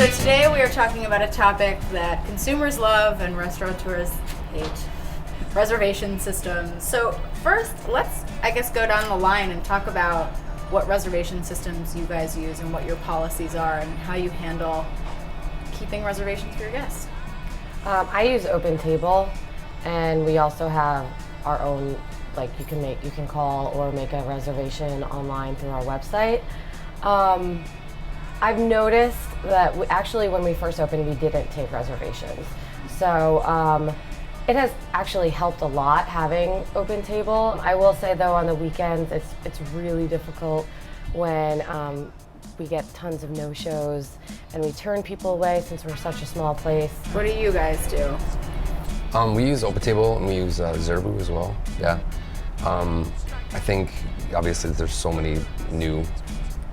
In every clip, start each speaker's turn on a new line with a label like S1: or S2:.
S1: So today we are talking about a topic that consumers love and restaurateurs hate, reservation systems. So first, let's, I guess, go down the line and talk about what reservation systems you guys use and what your policies are and how you handle keeping reservations for your guests.
S2: I use OpenTable, and we also have our own, like you can call or make a reservation online through our website. I've noticed that actually when we first opened, we didn't take reservations. So it has actually helped a lot having OpenTable. I will say though, on the weekends, it's really difficult when we get tons of no-shows and we turn people away since we're such a small place.
S1: What do you guys do?
S3: We use OpenTable and we use Reservation as well. Yeah. I think obviously there's so many new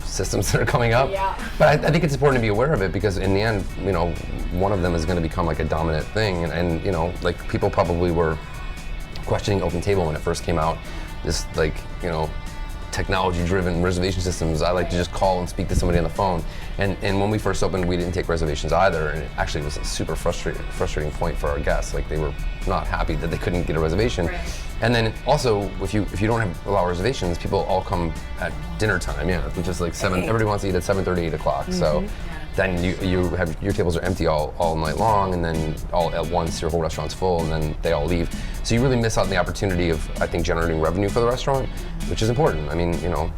S3: systems that are coming up, but I think it's important to be aware of it because in the end, you know, one of them is going to become like a dominant thing, and you know, like people probably were questioning OpenTable when it first came out. This like, you know, technology-driven reservation systems. I like to just call and speak to somebody on the phone. And when we first opened, we didn't take reservations either, and it actually was a super frustrating point for our guests. Like they were not happy that they couldn't get a reservation. Right. And then also, if you don't allow reservations, people all come at dinner time. Yeah, which is like 7. Everybody wants to eat at 7:30, 8 o'clock. Mm-hmm. So then you have your tables are empty all night long, and then all at once your whole restaurant's full, and then they all leave. So you really miss out on the opportunity of, I think, generating revenue for the restaurant, which is important. I mean, you know,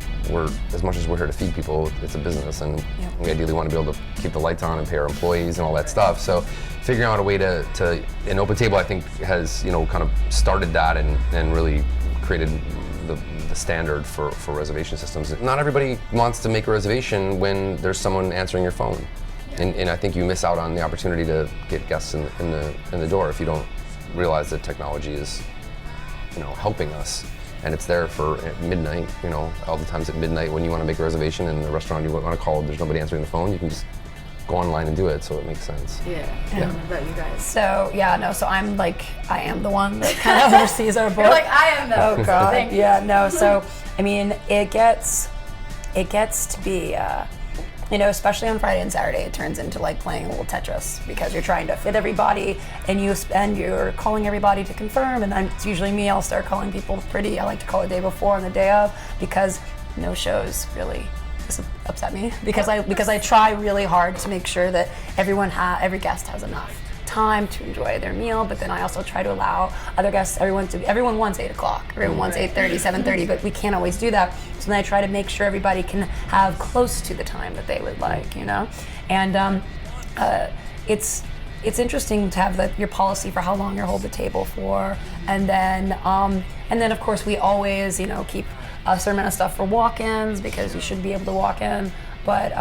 S3: as much as we're here to feed people, it's a business, and we ideally want to be able to keep the lights on and pay our employees and all that stuff. So figuring out a way to an OpenTable, I think, has, you know, kind of started that and really created the standard for reservation systems. Not everybody wants to make a reservation when there's someone answering your phone, and I think you miss out on the opportunity to get guests in the door if you don't realize that technology is, you know, helping us, and it's there for at midnight. You know, all the times at midnight when you want to make a reservation in the restaurant you want to call, there's nobody answering the phone. You can just go online and do it, so it makes sense.
S1: Yeah. What about you guys?
S4: So so I am the one that kind of oversees our board.
S1: You're like, I am the.
S4: Oh God. Yeah. No. So I mean, it gets to be, you know, especially on Friday and Saturday, it turns into like playing a little Tetris because you're trying to fit everybody, and you're calling everybody to confirm, and then it's usually me. I'll start calling people I like to call the day before and the day of, because no shows really upset me because I try really hard to make sure that every guest has enough time to enjoy their meal, but then I also try to allow other guests, everyone wants 8 o'clock, everyone wants 8:30, 7:30, but we can't always do that. So then I try to make sure everybody can have close to the time that they would like, you know? And it's interesting to have your policy for how long you hold the table for, and then of course we always, you know, keep a certain amount of stuff for walk-ins because you should be able to walk in. But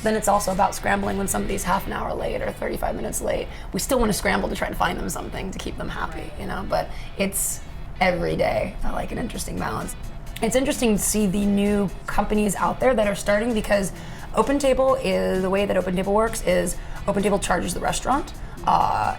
S4: then it's also about scrambling when somebody's half an hour late or 35 minutes late. We still want to scramble to try to find them something to keep them happy, you know, but it's every day like an interesting balance. It's interesting to see the new companies out there that are starting, because OpenTable is, the way that OpenTable works is OpenTable charges the restaurant.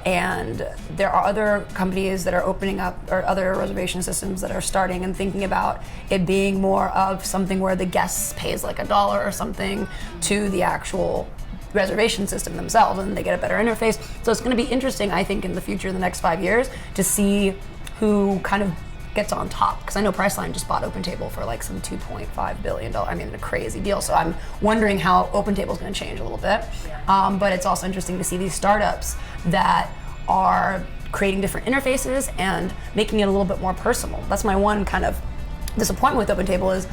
S4: And there are other companies that are opening up, or other reservation systems that are starting and thinking about it being more of something where the guest pays like $1 or something to the actual reservation system themselves, and they get a better interface. So it's going to be interesting, I think, in the future, in the next 5 years, to see who kind of gets on top, because I know Priceline just bought OpenTable for like some $2.5 billion. I mean, a crazy deal. So I'm wondering how OpenTable is going to change a little bit. But it's also interesting to see these startups that are creating different interfaces and making it a little bit more personal. That's my one kind of disappointment with OpenTable is,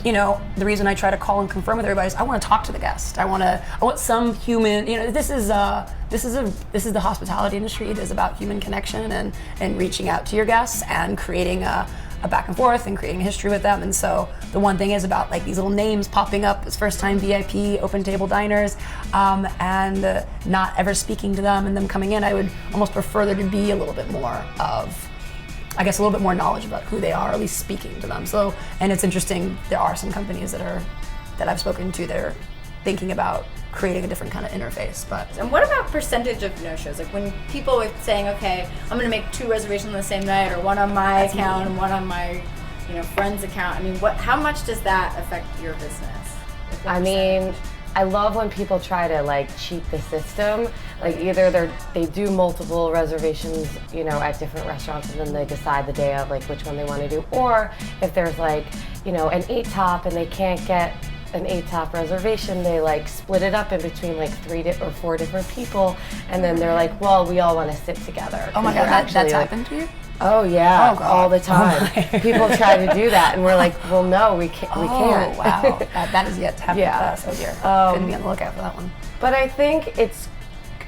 S4: you know, the reason I try to call and confirm with everybody is I want to talk to the guest. I want some human, you know, this is the hospitality industry. It is about human connection and reaching out to your guests and creating a back and forth and creating a history with them. And so the one thing is about like these little names popping up as first time VIP OpenTable diners, and not ever speaking to them and them coming in. I would almost prefer there to be a little bit more of, I guess, a little bit more knowledge about who they are, or at least speaking to them. So, and it's interesting, there are some companies that I've spoken to that are thinking about creating a different kind of interface. But
S1: and what about percentage of no-shows? Like when people are saying, okay, I'm going to make 2 reservations on the same night, or one on my account and one on my, you know, friend's account. I mean, how much does that affect your business?
S2: I mean, I love when people try to like cheat the system. Like either they do multiple reservations, you know, at different restaurants, and then they decide the day of like which one they want to do. Or if there's like, you know, an 8-top and they can't get an 8-top reservation, they like split it up in between like 3 or 4 different people, and then they're like, well, we all want to sit together.
S4: Oh my God, that's
S2: like,
S4: happened to you?
S2: Oh yeah,
S4: Oh, God.
S2: all the time. People try to do that, and we're like, well, no, we can't. We can't.
S4: Oh wow, that is yet to happen
S2: Yeah.
S4: to us. Oh dear, couldn't be on the lookout for that one.
S2: But I think it's,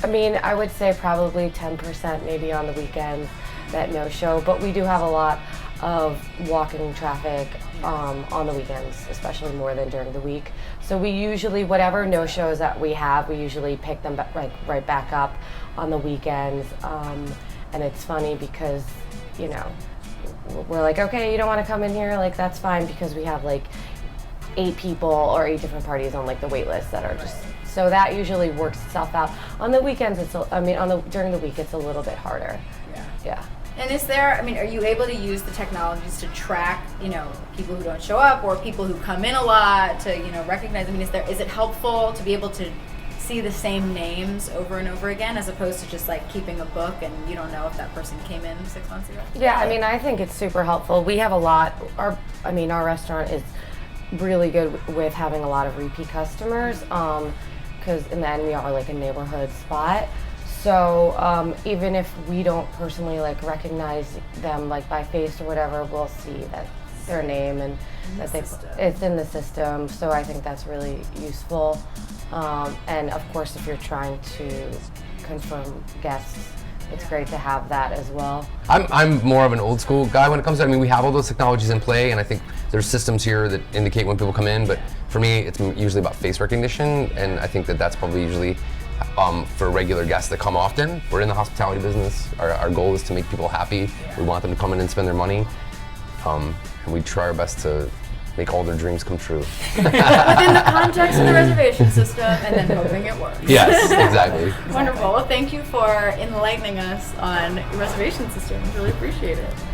S2: I mean, I would say probably 10% maybe on the weekends that no show, but we do have a lot of walking traffic on the weekends, especially more than during the week. So we usually, whatever no shows that we have, we usually pick them right back up on the weekends. And it's funny because, you know, we're like, okay, you don't want to come in here, like that's fine, because we have like 8 people or 8 different parties on like the wait list that are just, so that usually works itself out. On the weekends, during the week, it's a little bit harder. Yeah.
S1: And is there, I mean, are you able to use the technologies to track, you know, people who don't show up or people who come in a lot to, you know, recognize, I mean, is it helpful to be able to see the same names over and over again, as opposed to just like keeping a book and you don't know if that person came in 6 months ago?
S2: Yeah, I mean, I think it's super helpful. We have a lot, our restaurant is really good with having a lot of repeat customers, because in the end we are like a neighborhood spot. So even if we don't personally like recognize them like by face or whatever, we'll see that their name and that it's in the system. So I think that's really useful. And of course, if you're trying to confirm guests, it's great to have that as well.
S3: I'm more of an old school guy when it comes to, I mean, we have all those technologies in play, and I think there's systems here that indicate when people come in, but for me, it's usually about face recognition, and I think that's probably usually for regular guests that come often. We're in the hospitality business. Our goal is to make people happy. We want them to come in and spend their money, and we try our best to make all their dreams come true.
S1: Within the context of the reservation system, and then hoping it works.
S3: Yes, exactly.
S1: Wonderful. Well, thank you for enlightening us on your reservation system. Really appreciate it.